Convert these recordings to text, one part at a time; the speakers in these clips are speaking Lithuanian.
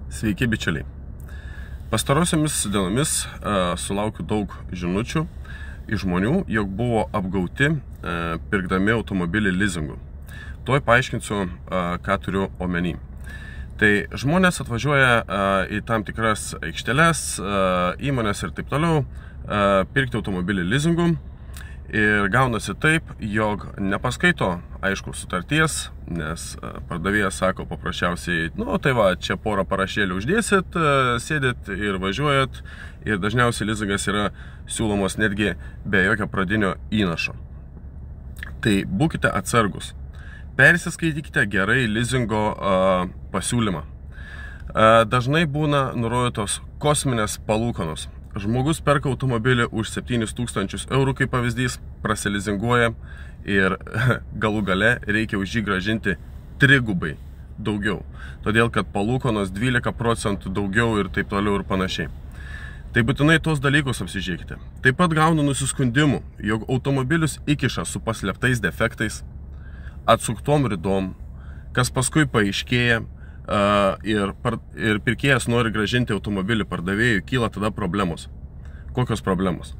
Sveiki bičiuliai. Pastarosiomis dienomis sulaukiu daug žinučių iš žmonių, jog buvo apgauti pirkdami automobilį lizingu. Tuoj paaiškinsiu, ką turiu omeny. Tai žmonės atvažiuoja į tam tikras aikšteles, įmonės ir taip toliau pirkti automobilį lizingu. Ir gaunasi taip, jog nepaskaito, aišku, sutarties, nes pardavėjas sako paprasčiausiai, tai va, čia porą parašėlių uždėsit, sėdit ir važiuojat, ir dažniausiai lizingas yra siūlomos netgi be jokio pradinio įnašo. Tai būkite atsargus. Persiskaitykite gerai lizingo pasiūlymą. Dažnai būna nurodytos kosminės palūkanos. Žmogus perka automobilį už 7 000 eurų, kaip pavyzdys, prasilizinguoja ir galų gale reikia už jį grąžinti trigubai daugiau. Todėl, kad palūkanos 12% daugiau ir taip toliau ir panašiai. Tai būtinai tos dalykus apsižiūrėkite. Taip pat gaunu nusiskundimų, jog automobilius įkiša su paslėptais defektais, atsuktom ridom, kas paskui paaiškėja, ir pirkėjas nori grąžinti automobilį pardavėjui, kyla tada problemos. Kokios problemos?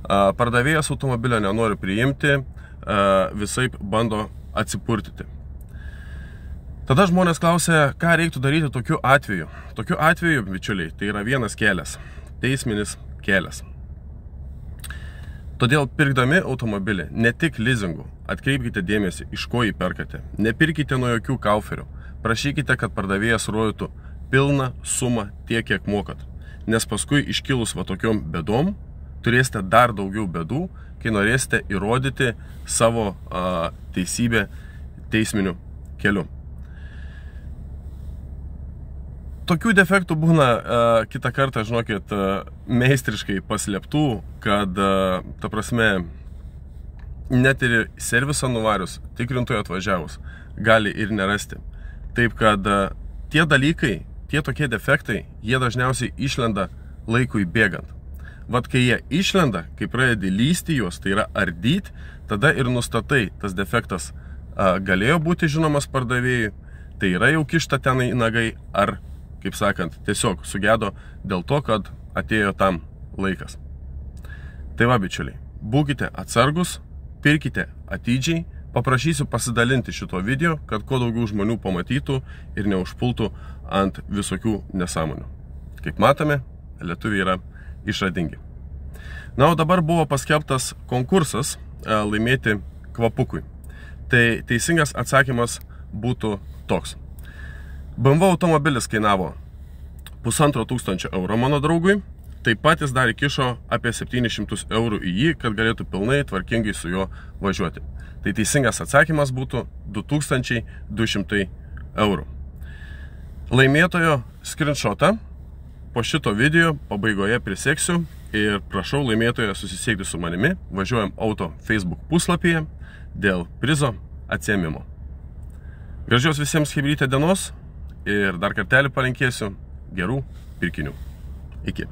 Pardavėjas automobilio nenori priimti, visaip bando atsipurtyti. Tada žmonės klausia, ką reiktų daryti tokiu atveju. Tokiu atveju, bičiuliai, tai yra vienas kelias, teisminis kelias. Todėl pirkdami automobilį, ne tik lizingu, atkreipkite dėmesį, iš ko jį perkate. Nepirkite nuo jokių kauferių. Prašykite, kad pardavėjas rodytų pilną sumą tiek, kiek mokat. Nes paskui iškilus va tokiom bėdom, turėsite dar daugiau bėdų, kai norėsite įrodyti savo teisybę teisminiu keliu. Tokių defektų būna kitą kartą, žinokit, meistriškai paslėptų, kad, ta prasme, net ir servisą nuvarius, tikrintojui atvažiavus, gali ir nerasti. Taip, kad tie dalykai, tie tokie defektai, jie dažniausiai išlenda laikui bėgant. Vat kai jie išlenda, kai pradedi lysti juos, tai yra ardyti, tada ir nustatai, tas defektas galėjo būti žinomas pardavėjui, tai yra jau kišta ten į nagai, ar, kaip sakant, tiesiog sugedo dėl to, kad atėjo tam laikas. Tai va, bičiuliai, būkite atsargus, pirkite atidžiai, paprašysiu pasidalinti šito video, kad kuo daugiau žmonių pamatytų ir neužpultų ant visokių nesąmonių. Kaip matome, lietuviai yra išradingi. Na, o dabar buvo paskelbtas konkursas laimėti kvapukui. Tai teisingas atsakymas būtų toks. BMW automobilis kainavo 1500 eurų mano draugui, taip pat jis dar įkišo apie 700 eurų į jį, kad galėtų pilnai tvarkingai su juo važiuoti. Tai teisingas atsakymas būtų 2200 eurų. Laimėtojo screenshotą po šito video pabaigoje priseksiu ir prašau laimėtoją susisiekti su manimi, važiuojam auto Facebook puslapyje dėl prizo atsiėmimo. Gražios visiems chebrytė dienos ir dar kartelį palinkėsiu gerų pirkinių. Iki.